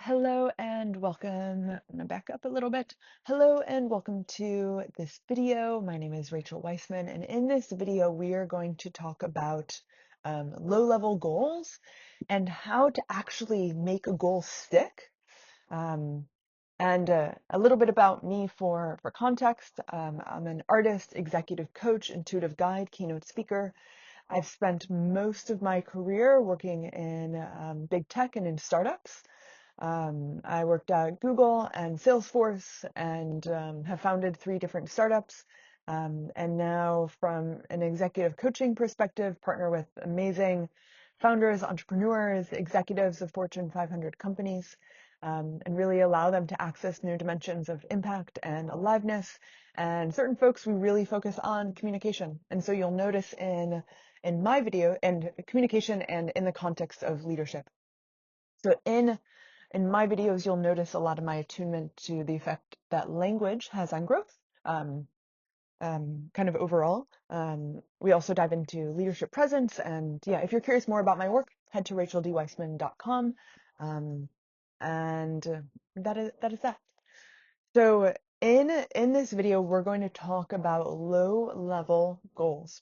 Hello and welcome. I'm gonna back up a little bit. Hello and welcome to this video. My name is Rachel Weissman, and in this video, we are going to talk about low-level goals and how to actually make a goal stick. And a little bit about me for context. I'm an artist, executive coach, intuitive guide, keynote speaker. I've spent most of my career working in big tech and in startups. I worked at Google and Salesforce and have founded 3 different startups. And now from an executive coaching perspective, partner with amazing founders, entrepreneurs, executives of Fortune 500 companies, and really allow them to access new dimensions of impact and aliveness. And certain folks, we really focus on communication. And so you'll notice in my video and communication and in the context of leadership. So in my videos, you'll notice a lot of my attunement to the effect that language has on growth, kind of overall. We also dive into leadership presence. And yeah, if you're curious more about my work, head to racheldweissman.com. And that is that. So in this video, we're going to talk about low-level goals.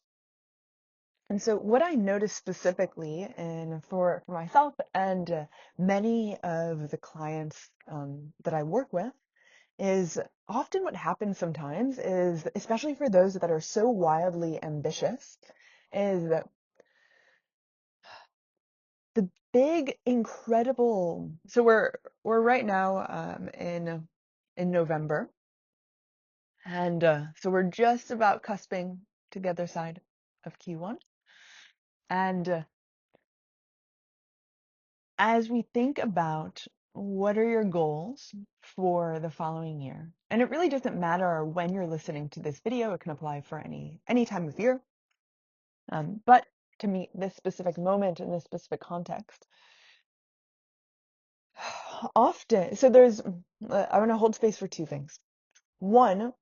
And so what I noticed specifically and for myself and many of the clients that I work with is often what happens sometimes is, especially for those that are so wildly ambitious, is that the big, incredible, so we're right now in November, and so we're just about cusping to the other side of Q1. And as we think about what are your goals for the following year, and it really doesn't matter when you're listening to this video, it can apply for any time of year, but to meet this specific moment in this specific context, often, so I want to hold space for 2 things. One,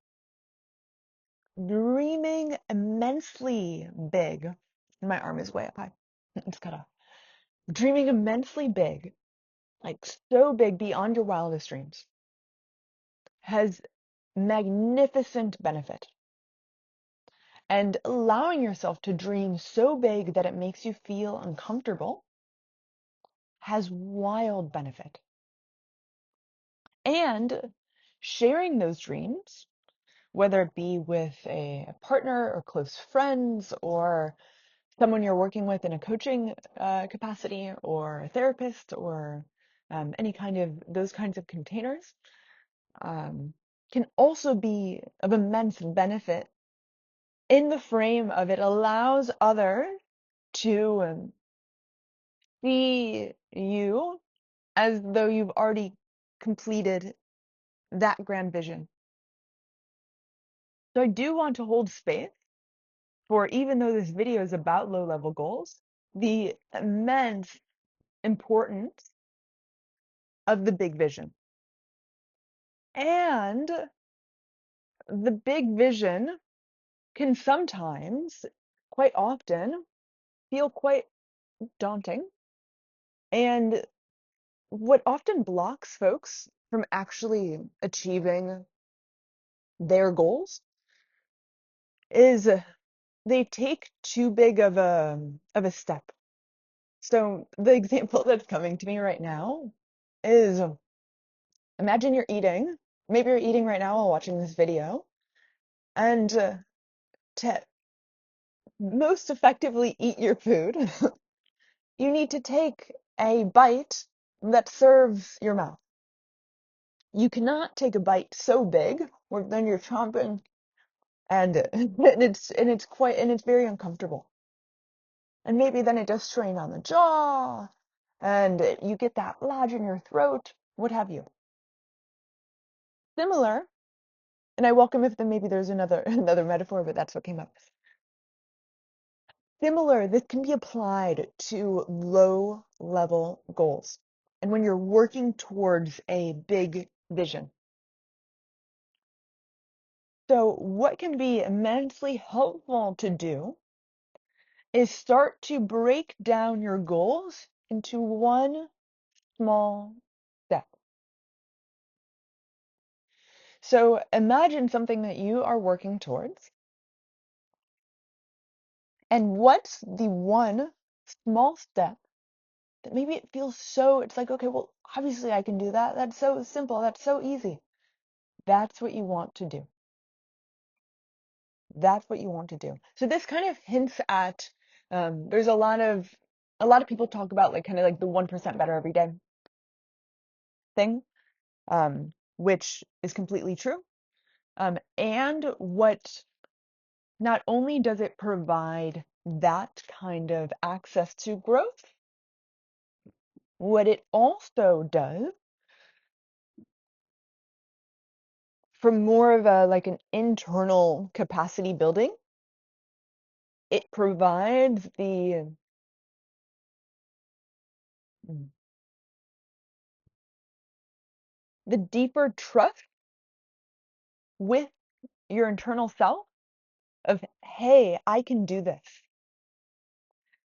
dreaming immensely big. My arm is way up high. It's cut off. Dreaming immensely big, like so big beyond your wildest dreams, has magnificent benefit. And allowing yourself to dream so big that it makes you feel uncomfortable has wild benefit. And sharing those dreams, whether it be with a partner or close friends or someone you're working with in a coaching capacity or a therapist or any kind of those kinds of containers, can also be of immense benefit in the frame of it allows others to see you as though you've already completed that grand vision. So I do want to hold space for, even though this video is about low-level goals, the immense importance of the big vision. And the big vision can sometimes, quite often, feel quite daunting. And what often blocks folks from actually achieving their goals is they take too big of a step. So the example that's coming to me right now is, imagine you're eating, maybe you're eating right now while watching this video, and to most effectively eat your food, you need to take a bite that serves your mouth. You cannot take a bite so big where then you're chomping and it's very uncomfortable. And maybe then it does strain on the jaw and you get that lodge in your throat, what have you. Similar, and I welcome if then maybe there's another metaphor, but that's what came up. Similar, this can be applied to low level goals. And when you're working towards a big vision. So what can be immensely helpful to do is start to break down your goals into one small step. So imagine something that you are working towards, and what's the one small step that maybe it feels so, it's like, okay, well, obviously I can do that. That's so simple. That's so easy. That's what you want to do. That's what you want to do. So this kind of hints at, there's a lot of people talk about like kind of like the 1% better every day thing, which is completely true. And what not only does it provide that kind of access to growth, what it also does from more of a like an internal capacity building, it provides the deeper trust with your internal self of, hey, I can do this.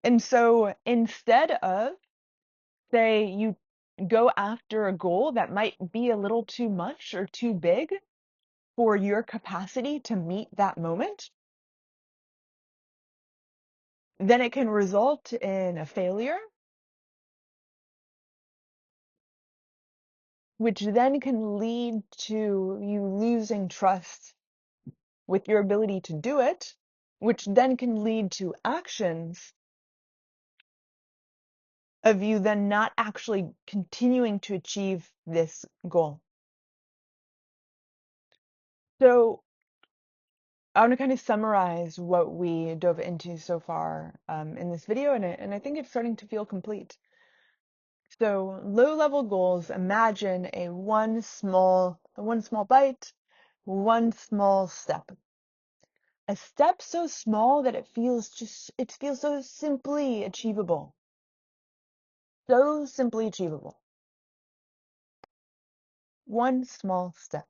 And so instead of, say, you go after a goal that might be a little too much or too big for your capacity to meet that moment, then it can result in a failure, which then can lead to you losing trust with your ability to do it, which then can lead to actions of you then not actually continuing to achieve this goal. So I want to kind of summarize what we dove into so far in this video, and I think it's starting to feel complete. So low-level goals, imagine one small bite, one small step. A step so small that it feels so simply achievable. So simply achievable. One small step.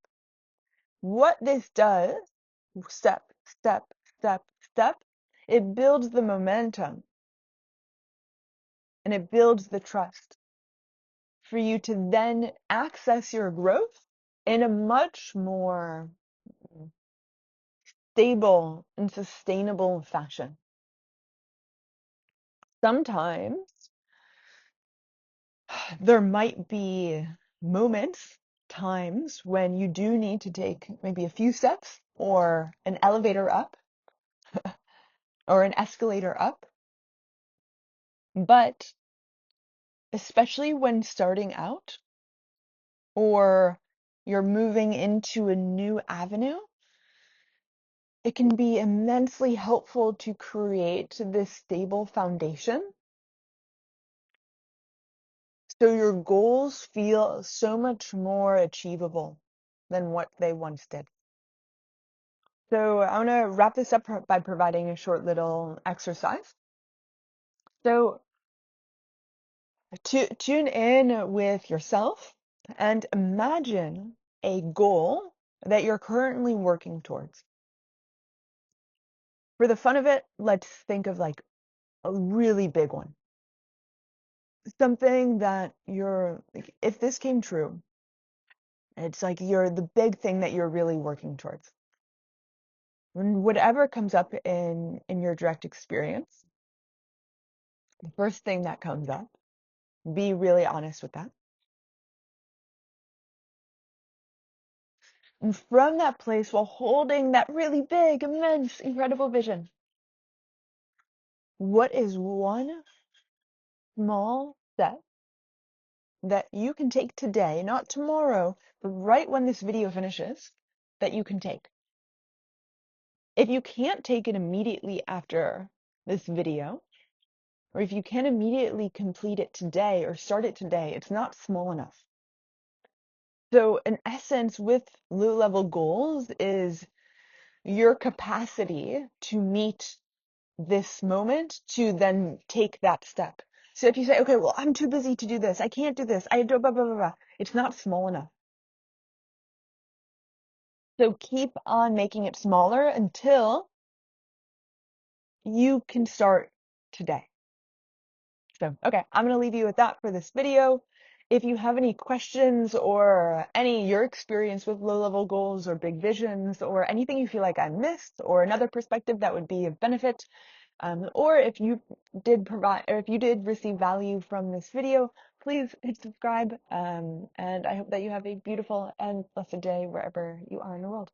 What this does, step, step, step, step, it builds the momentum and it builds the trust for you to then access your growth in a much more stable and sustainable fashion. Sometimes there might be times when you do need to take maybe a few steps or an elevator up or an escalator up. But especially when starting out or you're moving into a new avenue, it can be immensely helpful to create this stable foundation so your goals feel so much more achievable than what they once did. So I want to wrap this up by providing a short little exercise. So tune in with yourself and imagine a goal that you're currently working towards. For the fun of it, let's think of like a really big one. Something that like, if this came true, it's like you're the big thing that you're really working towards. When whatever comes up in your direct experience, the first thing that comes up, be really honest with that. And from that place, while holding that really big, immense, incredible vision, what is one small step that you can take today, not tomorrow, but right when this video finishes, that you can take? If you can't take it immediately after this video, or if you can immediately complete it today or start it today, it's not small enough. So in essence, with low-level goals is your capacity to meet this moment to then take that step. So if you say, okay, well, I'm too busy to do this, I can't do this, I do blah, blah, blah, blah, it's not small enough. So keep on making it smaller until you can start today. So, okay, I'm going to leave you with that for this video. If you have any questions or any your experience with low-level goals or big visions or anything you feel like I missed or another perspective that would be of benefit, or if you did provide or if you did receive value from this video, please hit subscribe. And I hope that you have a beautiful and blessed day wherever you are in the world.